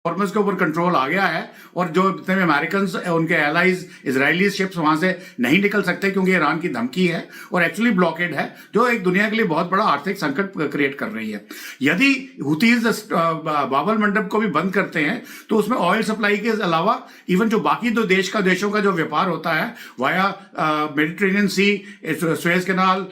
हॉर्मस के ऊपर कंट्रोल आ गया है और जो जितने भी अमेरिकन उनके एलाइज इजरायली शिप्स वहां से नहीं निकल सकते क्योंकि ईरान की धमकी है और एक्चुअली ब्लॉकेड है, जो एक दुनिया के लिए बहुत बड़ा आर्थिक संकट क्रिएट कर रही है। यदि हुतीज बाबल मंडप को भी बंद करते हैं तो उसमें ऑयल सप्लाई के अलावा इवन जो बाकी दो देशों का जो व्यापार होता है via Mediterranean Sea, Suez Canal,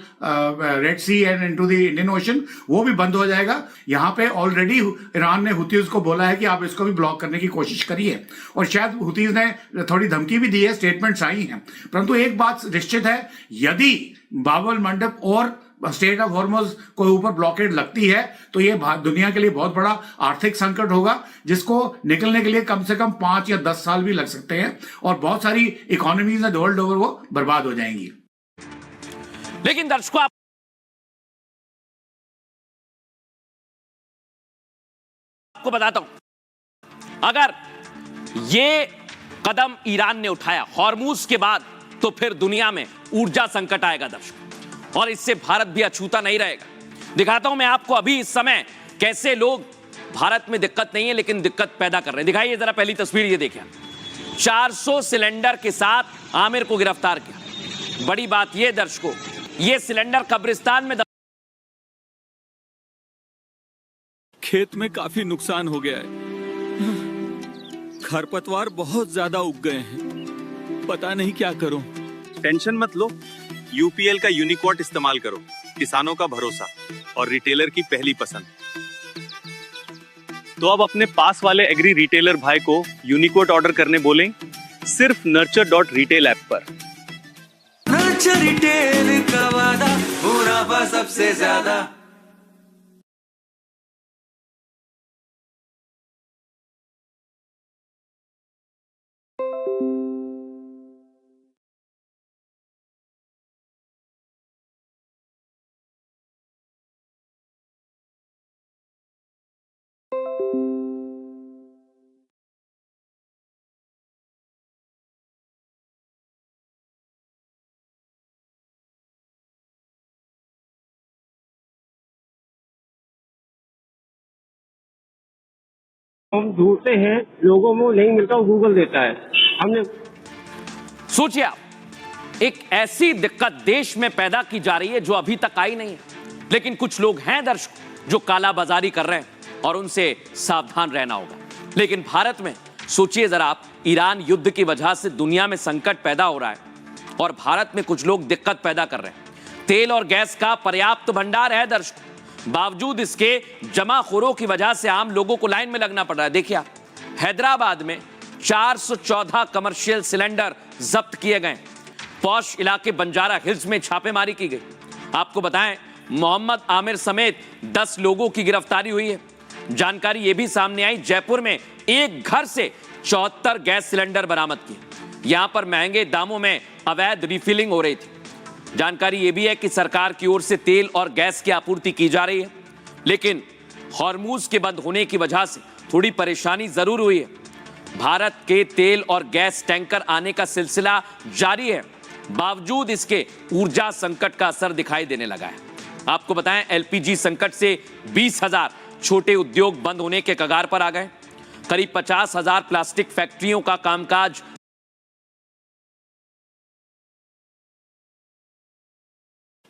Red Sea and into the Indian Ocean, वो भी बंद हो जाएगा। यहाँ पे ऑलरेडी ईरान ने हुतीज को बोला है कि आप इसको भी ब्लॉक करने की कोशिश करिए और शायद हुतीज ने थोड़ी धमकी भी दी है, स्टेटमेंट्स आई हैं। परंतु एक बात निश्चित है, यदि बाबल मंडप और स्टेट ऑफ हॉर्मुज को ऊपर ब्लॉकेड लगती है तो ये दुनिया के लिए बहुत बड़ा आर्थिक संकट होगा, जिसको निकलने के लिए कम से कम 5 या 10 साल भी लग सकते हैं और बहुत सारी इकोनॉमीज वर्ल्ड ओवर वो बर्बाद हो जाएंगी। लेकिन दर्शकों, आपको बताता हूं, अगर ये कदम ईरान ने उठाया हॉर्मुज के बाद तो फिर दुनिया में ऊर्जा संकट आएगा दर्शकों, और इससे भारत भी अछूता नहीं रहेगा। दिखाता हूं मैं आपको अभी इस समय कैसे लोग भारत में दिक्कत नहीं है लेकिन दिक्कत पैदा कर रहे हैं। दिखाइए जरा पहली तस्वीर, ये देखिए 400 सिलेंडर के साथ आमिर को गिरफ्तार किया। बड़ी बात यह दर्शकों, ये सिलेंडर कब्रिस्तान में खेत में काफी नुकसान हो गया है, खरपतवार बहुत ज्यादा उग गए हैं, पता नहीं क्या करूं। टेंशन मत लो, यूपीएल का यूनिकोट इस्तेमाल करो, किसानों का भरोसा और रिटेलर की पहली पसंद। तो अब अपने पास वाले एग्री रिटेलर भाई को यूनिकोट ऑर्डर करने बोलें सिर्फ nurture.retail ऐप पर। नर्चर रिटेल का वादा, मुनाफा सबसे ज्यादा। हम ढूंढते हैं, लोगों को नहीं मिलता, गूगल देता है। हमने सोचिए आप, एक ऐसी दिक्कत देश में पैदा की जा रही है जो अभी तक आई नहीं है, लेकिन कुछ लोग हैं दर्शक जो कालाबाजारी कर रहे हैं और उनसे सावधान रहना होगा। लेकिन भारत में सोचिए जरा आप, ईरान युद्ध की वजह से दुनिया में संकट पैदा हो रहा है और भारत में कुछ लोग दिक्कत पैदा कर रहे हैं। तेल और गैस का पर्याप्त भंडार है दर्शक, बावजूद इसके जमाखोरों की वजह से आम लोगों को लाइन में लगना पड़ रहा है। देखिए आप, हैदराबाद में 414 कमर्शियल सिलेंडर जब्त किए गए। पौष इलाके बंजारा हिल्स में छापेमारी की गई। आपको बताएं, मोहम्मद आमिर समेत 10 लोगों की गिरफ्तारी हुई है। जानकारी यह भी सामने आई, जयपुर में एक घर से 74 गैस सिलेंडर बरामद किए। यहां पर महंगे दामों में अवैध रिफिलिंग हो रही थी। जानकारी यह भी है कि सरकार की ओर से तेल और गैस की आपूर्ति की जा रही है, लेकिन हॉर्मुज के बंद होने की वजह से थोड़ी परेशानी जरूर हुई है। भारत के तेल और गैस टैंकर आने का सिलसिला जारी है, बावजूद इसके ऊर्जा संकट का असर दिखाई देने लगा है। आपको बताएं, एलपीजी संकट से 20,000 छोटे उद्योग बंद होने के कगार पर आ गए। करीब 50,000 प्लास्टिक फैक्ट्रियों का कामकाज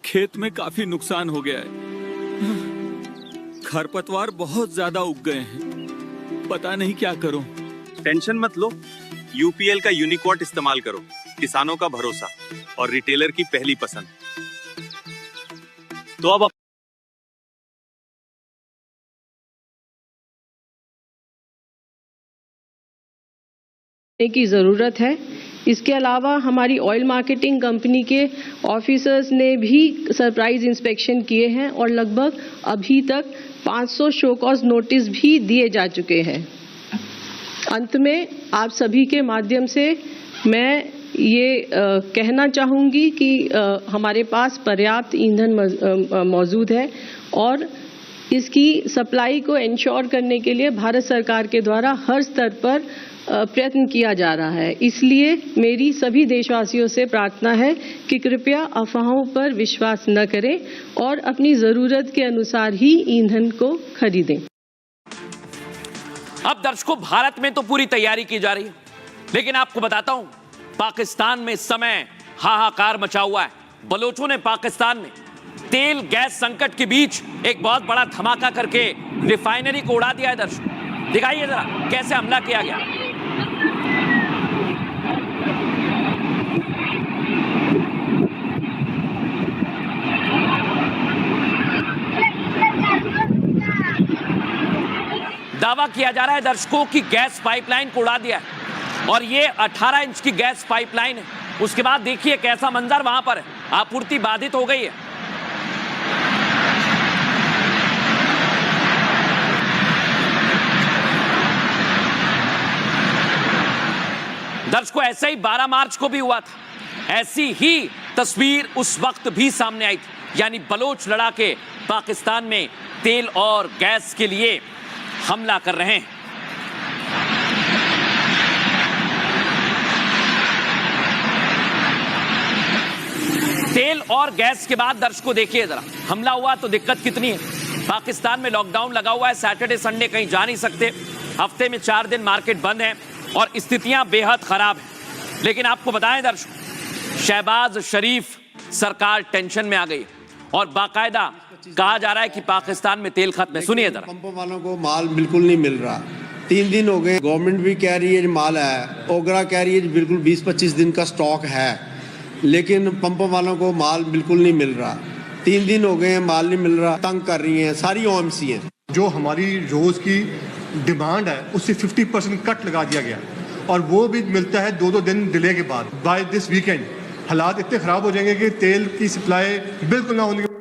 खेत में काफी नुकसान हो गया है, खरपतवार बहुत ज्यादा उग गए हैं, पता नहीं क्या करूं। टेंशन मत लो, यूपीएल का यूनिकोट इस्तेमाल करो, किसानों का भरोसा और रिटेलर की पहली पसंद। तो अब की ज़रूरत है। इसके अलावा हमारी ऑयल मार्केटिंग कंपनी के ऑफिसर्स ने भी सरप्राइज इंस्पेक्शन किए हैं और लगभग अभी तक 500 शो कॉज नोटिस भी दिए जा चुके हैं। अंत में आप सभी के माध्यम से मैं ये कहना चाहूँगी कि हमारे पास पर्याप्त ईंधन मौजूद है और इसकी सप्लाई को इंश्योर करने के लिए भारत सरकार के द्वारा हर स्तर पर प्रयत्न किया जा रहा है। इसलिए मेरी सभी देशवासियों से प्रार्थना है कि कृपया अफवाहों पर विश्वास न करें और अपनी ज़रूरत के अनुसार ही ईंधन को खरीदें। अब दर्शकों, भारत में तो पूरी तैयारी की जा रही है, लेकिन आपको बताता हूं, पाकिस्तान में इस समय हाहाकार मचा हुआ है। बलोचों ने पाकिस्तान में तेल गैस संकट के बीच एक बहुत बड़ा धमाका करके रिफाइनरी को उड़ा दिया है। दर्शकों दिखाइए जरा कैसे हमला किया गया। दावा किया जा रहा है दर्शकों की गैस पाइपलाइन को उड़ा दिया है, और ये 18 इंच की गैस पाइपलाइन है। उसके बाद देखिए कैसा मंजर वहां पर है, आपूर्ति बाधित हो गई है। दर्शकों ऐसा ही 12 मार्च को भी हुआ था, ऐसी ही तस्वीर उस वक्त भी सामने आई थी, यानी बलोच लड़ाके पाकिस्तान में तेल और गैस के लिए हमला कर रहे हैं। तेल और गैस के बाद दर्शकों देखिए जरा हमला हुआ तो दिक्कत कितनी है। पाकिस्तान में लॉकडाउन लगा हुआ है, सैटरडे संडे कहीं जा नहीं सकते, हफ्ते में 4 दिन मार्केट बंद है और स्थितियां बेहद खराब हैं। लेकिन आपको बताएं दर्शकों, शहबाज शरीफ सरकार टेंशन में आ गई और बाकायदा कहा जा रहा है कि पाकिस्तान में तेल खत्म है। सुनिए जरा। पंपों वालों को माल बिल्कुल नहीं मिल रहा, 3 दिन हो गए। गवर्नमेंट भी कह रही है माल है, ओगरा कह रही है बिल्कुल 20-25 दिन का स्टॉक है, लेकिन पंपों वालों को माल बिल्कुल नहीं मिल रहा। 3 दिन हो गए हैं, माल नहीं मिल रहा, तंग कर रही हैं सारी ओएमसी हैं। जो हमारी रोज की डिमांड है उससे 50% कट लगा दिया गया, और वो भी मिलता है 2-2 दिन डिले के बाद। बाय दिस वीकेंड हालात इतने खराब हो जाएंगे कि तेल की सप्लाई बिल्कुल ना होने के